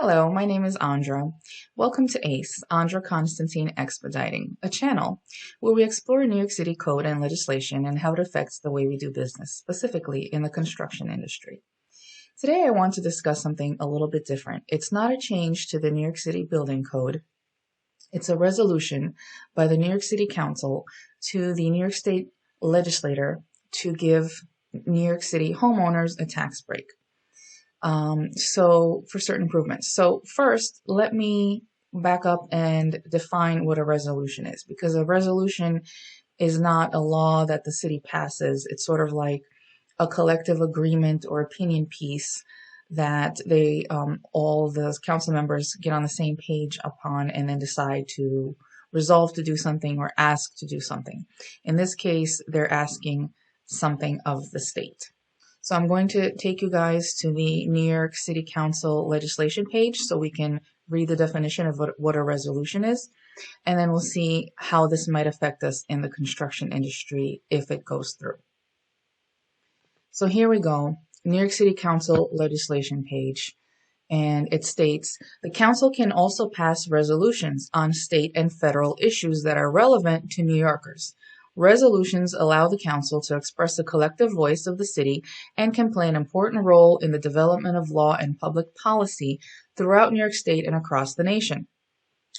Hello, my name is Andra. Welcome to ACE, Andra Constantine Expediting, a channel where we explore New York City code and legislation and how it affects the way we do business, specifically in the construction industry. Today I want to discuss something a little bit different. It's not a change to the New York City Building Code. It's a resolution by the New York City Council to the New York State Legislature to give New York City homeowners a tax break. So for certain improvements. So first, let me back up and define what a resolution is, because a resolution is not a law that the city passes. It's sort of like a collective agreement or opinion piece that they all the council members get on the same page upon and then decide to resolve to do something or ask to do something. In this case, they're asking something of the state. So I'm going to take you guys to the New York City Council legislation page so we can read the definition of what a resolution is, and then we'll see how this might affect us in the construction industry if it goes through. So here we go, New York City Council legislation page, and it states, the council can also pass resolutions on state and federal issues that are relevant to New Yorkers. Resolutions allow the council to express the collective voice of the city and can play an important role in the development of law and public policy throughout New York State and across the nation.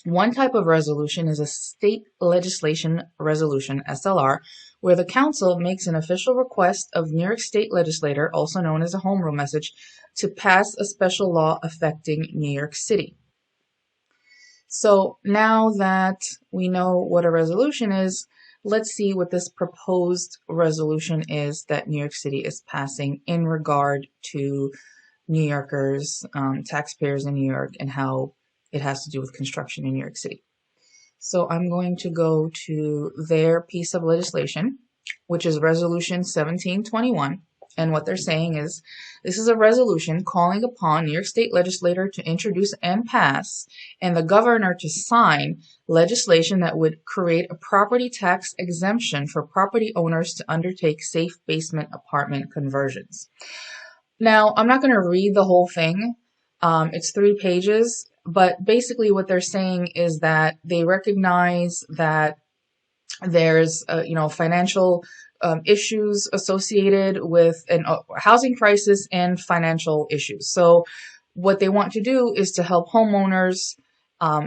One type of resolution is a state legislation resolution, SLR, where the council makes an official request of New York State Legislature, also known as a home rule message, to pass a special law affecting New York City. So now that we know what a resolution is, let's see what this proposed resolution is that New York City is passing in regard to New Yorkers, taxpayers in New York, and how it has to do with construction in New York City. So I'm going to go to their piece of legislation, which is Resolution 1721. And what they're saying is, this is a resolution calling upon New York State Legislature to introduce and pass, and the governor to sign, legislation that would create a property tax exemption for property owners to undertake safe basement apartment conversions. Now, I'm not going to read the whole thing. It's 3 pages, but basically what they're saying is that they recognize that there's, financial issues associated with a housing crisis and financial issues. So what they want to do is to help homeowners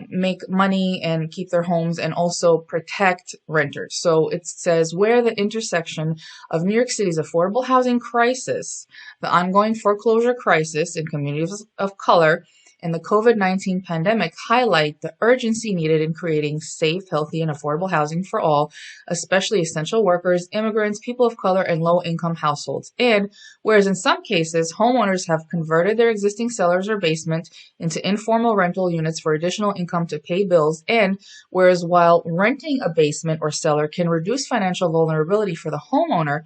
make money and keep their homes and also protect renters. So it says, where the intersection of New York City's affordable housing crisis, the ongoing foreclosure crisis in communities of color, and the COVID-19 pandemic highlight the urgency needed in creating safe, healthy, and affordable housing for all, especially essential workers, immigrants, people of color, and low-income households. And whereas in some cases, homeowners have converted their existing cellars or basement into informal rental units for additional income to pay bills, and whereas while renting a basement or cellar can reduce financial vulnerability for the homeowner,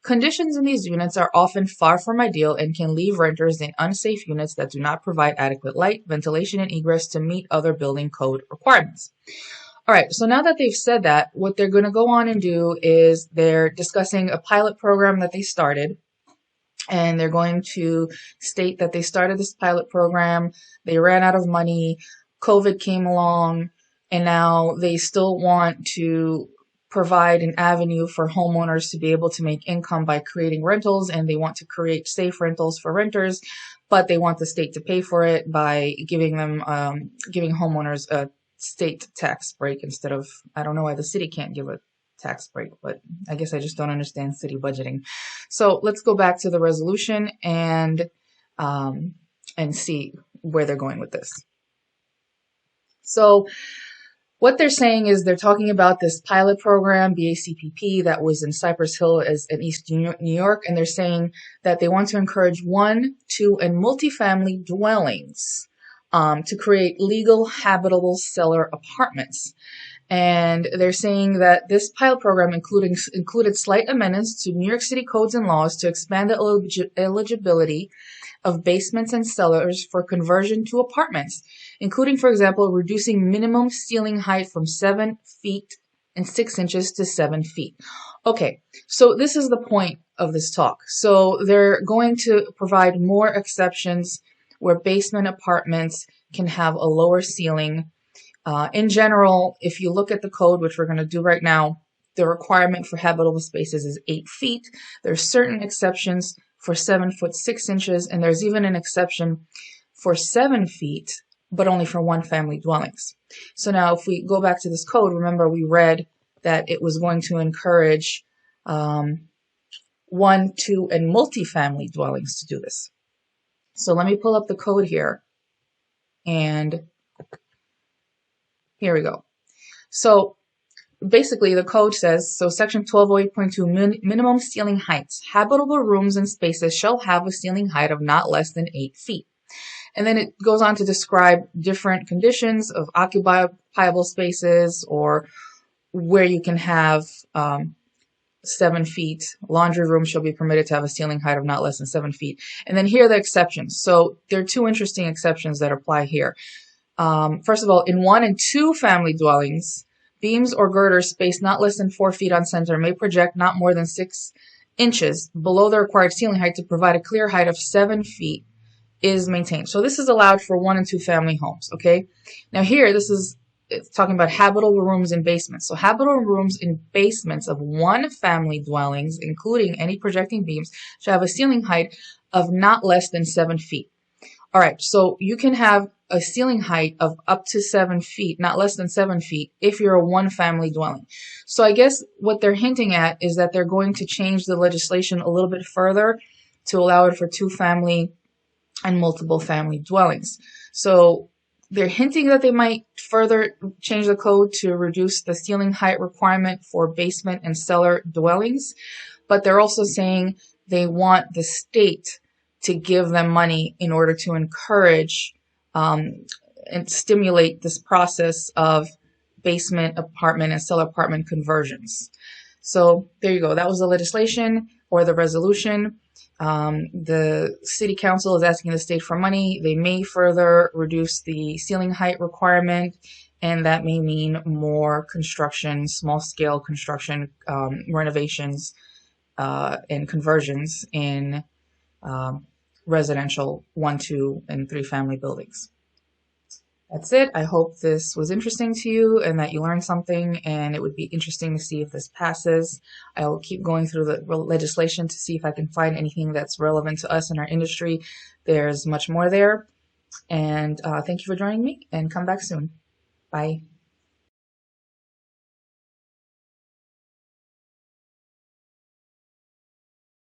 conditions in these units are often far from ideal and can leave renters in unsafe units that do not provide adequate light, ventilation, and egress to meet other building code requirements. All right, so now that they've said that, what they're going to go on and do is they're discussing a pilot program that they started, and they're going to state that they started this pilot program, they ran out of money, COVID came along, and now they still want to provide an avenue for homeowners to be able to make income by creating rentals, and they want to create safe rentals for renters, but they want the state to pay for it by giving homeowners a state tax break instead of, I don't know why the city can't give a tax break, but I guess I just don't understand city budgeting. So let's go back to the resolution and see where they're going with this. So what they're saying is they're talking about this pilot program, BACPP, that was in Cypress Hill in East New York, and they're saying that they want to encourage 1, 2, and multifamily dwellings to create legal habitable cellar apartments. And they're saying that this pilot program included slight amendments to New York City codes and laws to expand the eligibility of basements and cellars for conversion to apartments, including, for example, reducing minimum ceiling height from 7 feet and 6 inches to 7 feet. Okay, so this is the point of this talk. So they're going to provide more exceptions where basement apartments can have a lower ceiling. In general, if you look at the code, which we're going to do right now, the requirement for habitable spaces is 8 feet. There's certain exceptions for 7 foot 6 inches, and there's even an exception for 7 feet, but only for one family dwellings. So now if we go back to this code, remember we read that it was going to encourage 1, 2, and multifamily dwellings to do this. So let me pull up the code here, and here we go. So basically the code says, so section 1208.2, minimum ceiling heights. Habitable rooms and spaces shall have a ceiling height of not less than 8 feet. And then it goes on to describe different conditions of occupiable spaces, or where you can have 7 feet. Laundry rooms shall be permitted to have a ceiling height of not less than 7 feet. And then here are the exceptions. So there are 2 interesting exceptions that apply here. First of all, in 1 and 2 family dwellings, beams or girders spaced not less than 4 feet on center may project not more than 6 inches below the required ceiling height to provide a clear height of 7 feet is maintained. So this is allowed for 1 and 2 family homes, okay? Now here, it's talking about habitable rooms in basements. So habitable rooms in basements of 1 family dwellings, including any projecting beams, shall have a ceiling height of not less than 7 feet. All right, so you can have a ceiling height of up to 7 feet, not less than 7 feet, if you're a 1 family dwelling. So I guess what they're hinting at is that they're going to change the legislation a little bit further to allow it for 2 family and multiple family dwellings. So they're hinting that they might further change the code to reduce the ceiling height requirement for basement and cellar dwellings, but they're also saying they want the state to give them money in order to encourage and stimulate this process of basement apartment and cellar apartment conversions. So there you go. That was the legislation or the resolution. The city council is asking the state for money. They may further reduce the ceiling height requirement, and that may mean more construction, small scale construction, renovations, and conversions in residential 1, 2, and 3 family buildings. That's it. I hope this was interesting to you and that you learned something, and it would be interesting to see if this passes. I will keep going through the legislation to see if I can find anything that's relevant to us in our industry. There's much more there. And thank you for joining me, and come back soon. Bye.